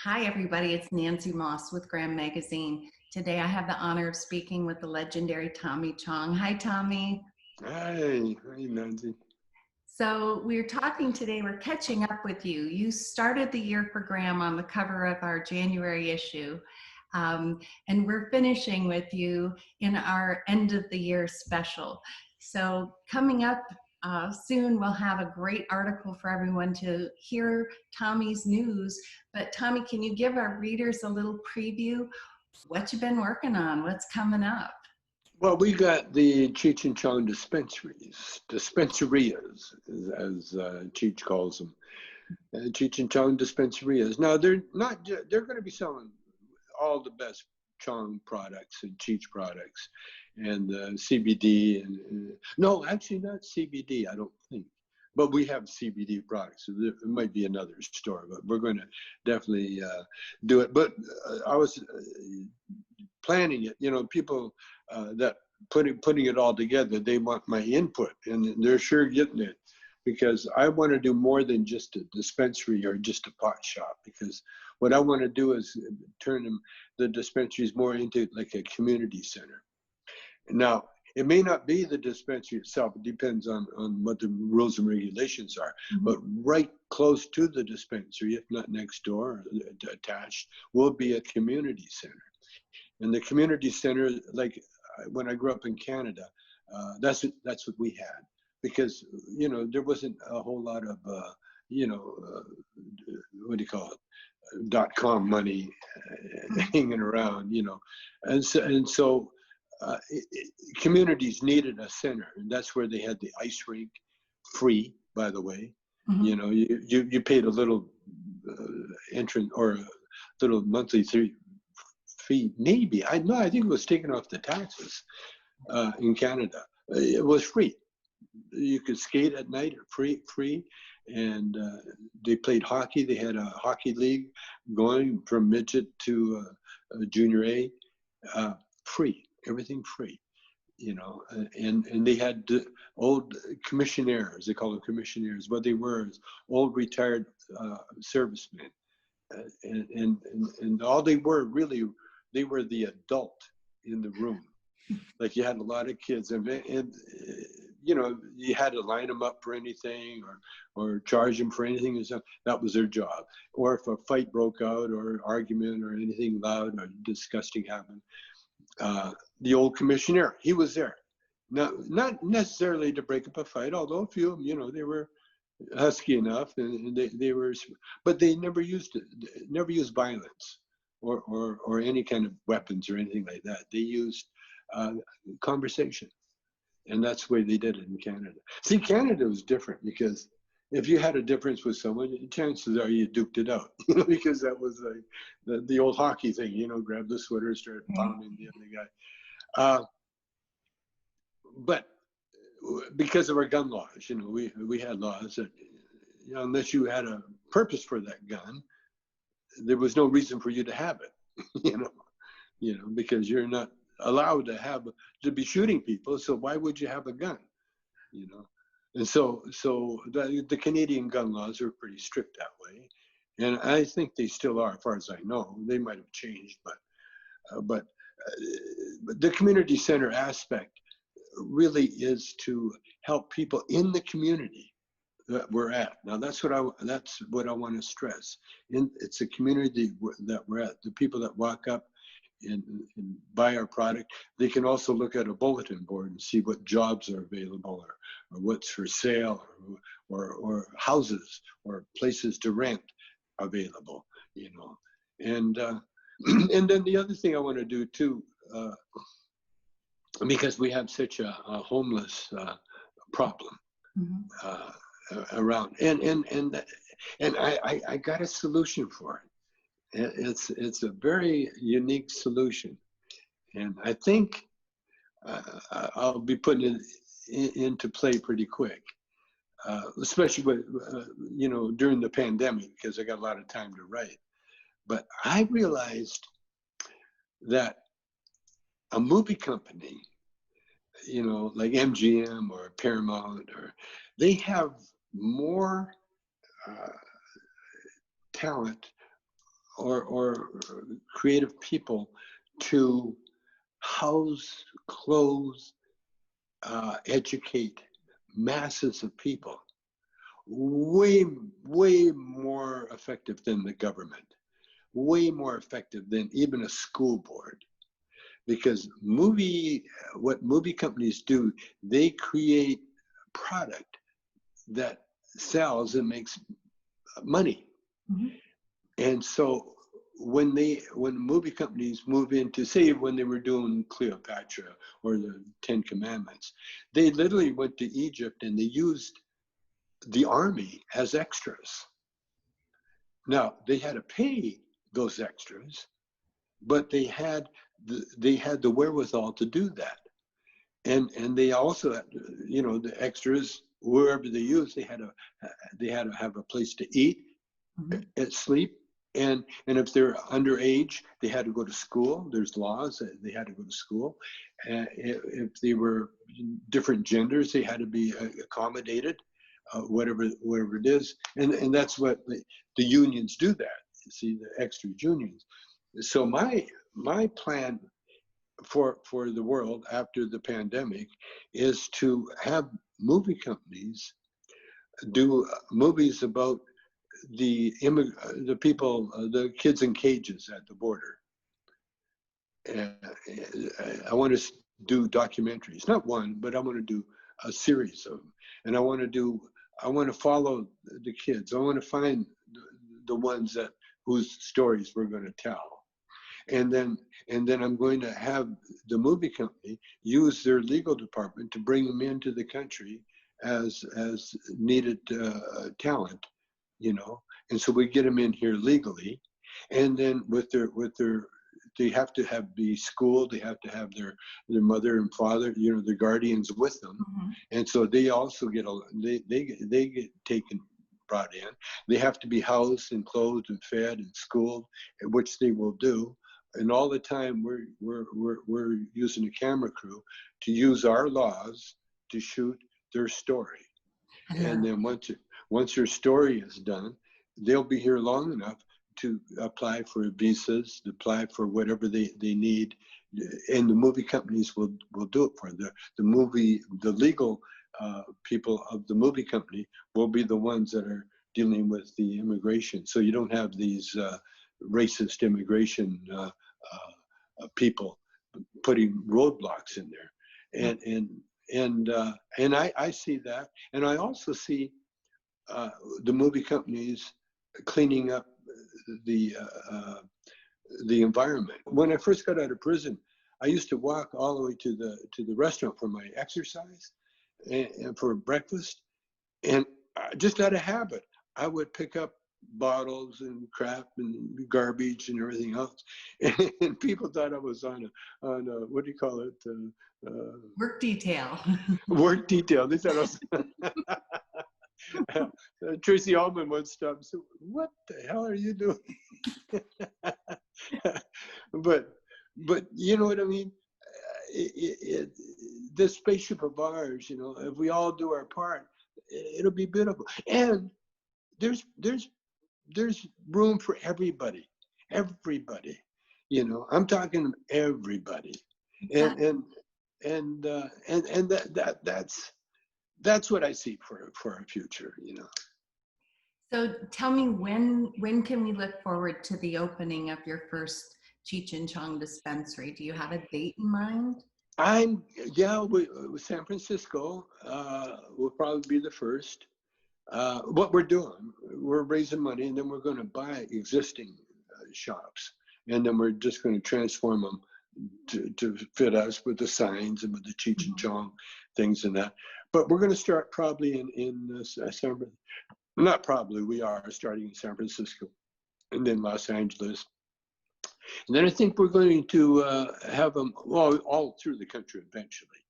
Hi, everybody. It's Nancy Moss with Graham Magazine. Today, I have the honor of speaking with the legendary Tommy Chong. Hi, Tommy. Hi, Nancy. So, we're talking today, we're catching up with you. You started the year for Graham on the cover of our January issue, and we're finishing with you in our end of the year special. So, coming up soon, we'll have a great article for everyone to hear Tommy's news. But, Tommy, can you give our readers a little preview? What you've been working on? What's coming up? Well, we got the Cheech and Chong dispensarias, as Cheech calls them. Cheech and Chong dispensarias. Now, they're going to be selling all the best Chong products and Cheech products and CBD. No, actually not CBD, I don't think. But we have CBD products. So it might be another store, but we're going to definitely do it. But I was planning it. People that putting it all together, they want my input, and they're sure getting it, because I want to do more than just a dispensary or just a pot shop. Because what I want to do is turn the dispensaries more into like a community center. Now, it may not be the dispensary itself. It depends on what the rules and regulations are. Mm-hmm. But right close to the dispensary, if not next door, attached, will be a community center. And the community center, like when I grew up in Canada, that's what we had, because there wasn't a whole lot of what do you call it, .com money hanging around, and so communities needed a center, and that's where they had the ice rink, free, by the way. Mm-hmm. You paid a little entrance or a little monthly fee, maybe. I think it was taken off the taxes in Canada. It was free. You could skate at night free, and they played hockey. They had a hockey league going from midget to junior A, free, everything free. And they had old commissionaires. They call them commissionaires. What they were is old retired servicemen, and all they were really, they were the adult in the room. Like, you had a lot of kids, and you had to line them up for anything, or charge them for anything. And so that was their job. Or if a fight broke out, or argument, or anything loud or disgusting happened, the old commissioner, he was there. Not necessarily to break up a fight, although a few of them, they were husky enough, and they were, but they never used violence or any kind of weapons or anything like that. They used conversation, and that's the way they did it in Canada. See, Canada was different, because if you had a difference with someone, chances are you duked it out, because that was like the old hockey thing, grab the sweater, start pounding the other guy. But because of our gun laws, we had laws that, unless you had a purpose for that gun, there was no reason for you to have it, because you're not allowed to be shooting people. So why would you have a gun, And so the Canadian gun laws are pretty strict that way, and I think they still are, as far as I know. They might have changed, but the community center aspect really is to help people in the community that we're at. Now, that's what I want to stress. It's a community that we're at. The people that walk up and buy our product, they can also look at a bulletin board and see what jobs are available, or what's for sale, or houses or places to rent available, And and then the other thing I want to do too, because we have such a homeless problem around, and I got a solution for it. It's a very unique solution, and I think I'll be putting it into play pretty quick, especially with during the pandemic, because I got a lot of time to write. But I realized that a movie company, like MGM or Paramount, they have more talent or creative people to house, clothe, educate masses of people way more effective than the government, way more effective than even a school board. Because what movie companies do, they create product that sells and makes money. Mm-hmm. And so when movie companies move into, say, when they were doing Cleopatra or the Ten Commandments, they literally went to Egypt and they used the army as extras. Now they had to pay those extras, but they had the wherewithal to do that. And they also had, the extras, wherever they used, they had to have a place to eat, Mm-hmm. and sleep, and if they're underage, they had to go to school. There's laws that they had to go to school. If they were different genders, they had to be accommodated, whatever it is. And that's what the unions do that. You see, the extra unions. So my plan for the world after the pandemic is to have movie companies do movies about the people, the kids in cages at the border. And I want to do documentaries, not one, but I want to do a series of them. And I want to follow the kids. I want to find the ones whose stories we're going to tell. And then I'm going to have the movie company use their legal department to bring them into the country as needed talent, And so we get them in here legally, and then with their they have to be schooled. They have to have their mother and father, their guardians with them, Mm-hmm. and so they also get they get taken, brought in. They have to be housed and clothed and fed and schooled, which they will do. And all the time we're using a camera crew to use our laws to shoot their story. And then once your story is done, they'll be here long enough to apply for visas, to apply for whatever they need. And the movie companies will do it for them. The legal people of the movie company will be the ones that are dealing with the immigration. So you don't have these racist immigration people putting roadblocks in there. And I see that. And I also see the movie companies cleaning up the environment. When I first got out of prison, I used to walk all the way to the restaurant for my exercise and for breakfast. And just out of habit, I would pick up bottles and crap and garbage and everything else. And people thought I was on a what do you call it? Work detail. Work detail. They thought I was. Tracy Ullman once stopped and said, "What the hell are you doing?" but you know what I mean? This spaceship of ours, if we all do our part, it'll be beautiful. And there's room for everybody. I'm talking everybody. And that's what I see for our future. So tell me, when can we look forward to the opening of your first Cheech and Chong dispensary? Do you have a date in mind? With San Francisco will probably be the first. What we're doing, we're raising money, and then we're going to buy existing shops, and then we're just going to transform them to fit us with the signs and with the Cheech and Chong things and that. But we're going to start probably in San Francisco. Not probably, we are starting in San Francisco, and then Los Angeles. And then I think we're going to have them all through the country eventually.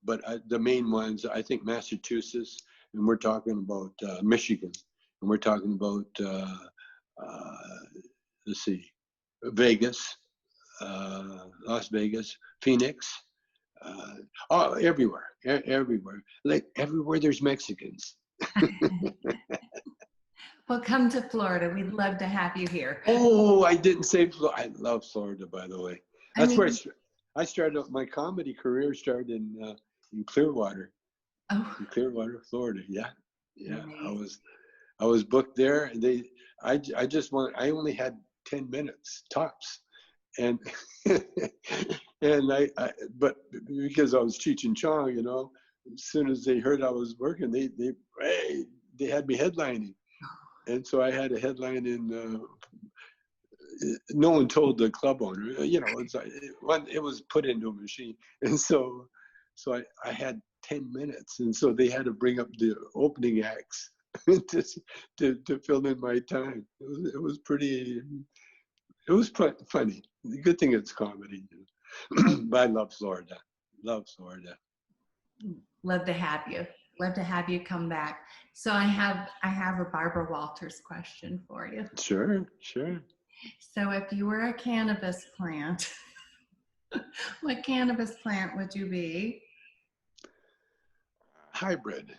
But the main ones, I think Massachusetts, and we're talking about Michigan, and we're talking about, let's see, Vegas, Las Vegas, Phoenix, everywhere. Like everywhere there's Mexicans. Well, come to Florida. We'd love to have you here. Oh, I didn't say Florida. I love Florida, by the way. I That's where mean, I started. My comedy career started in Clearwater, oh, Florida. Yeah, yeah. amazing. I was booked there, and I just want. I only had 10 minutes tops, and and but because I was teaching Chong, as soon as they heard I was working, hey, they had me headlining, and so I had a headline in. No one told the club owner, it's like, it was put into a machine. And so I had 10 minutes. And so they had to bring up the opening acts to, to fill in my time. It was pretty, it was funny. The good thing it's comedy. But I love Florida. Love Florida. Love to have you. Love to have you come back. So I have a Barbara Walters question for you. Sure, sure. So if you were a cannabis plant, what cannabis plant would you be? Hybrid.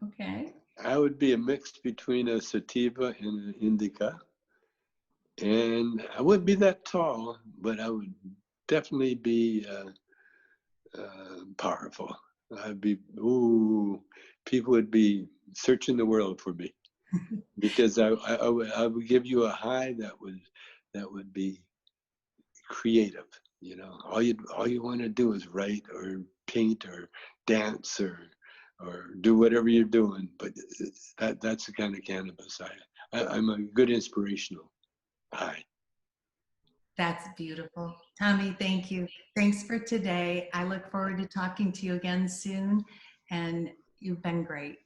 Okay. I would be a mix between a sativa and an indica. And I wouldn't be that tall, but I would definitely be powerful. People would be searching the world for me because I would give you a high that would be creative. All you want to do is write or paint or dance or do whatever you're doing. But that's the kind of cannabis I'm a good inspirational high. That's beautiful. Tommy, thank you. Thanks for today. I look forward to talking to you again soon. And you've been great.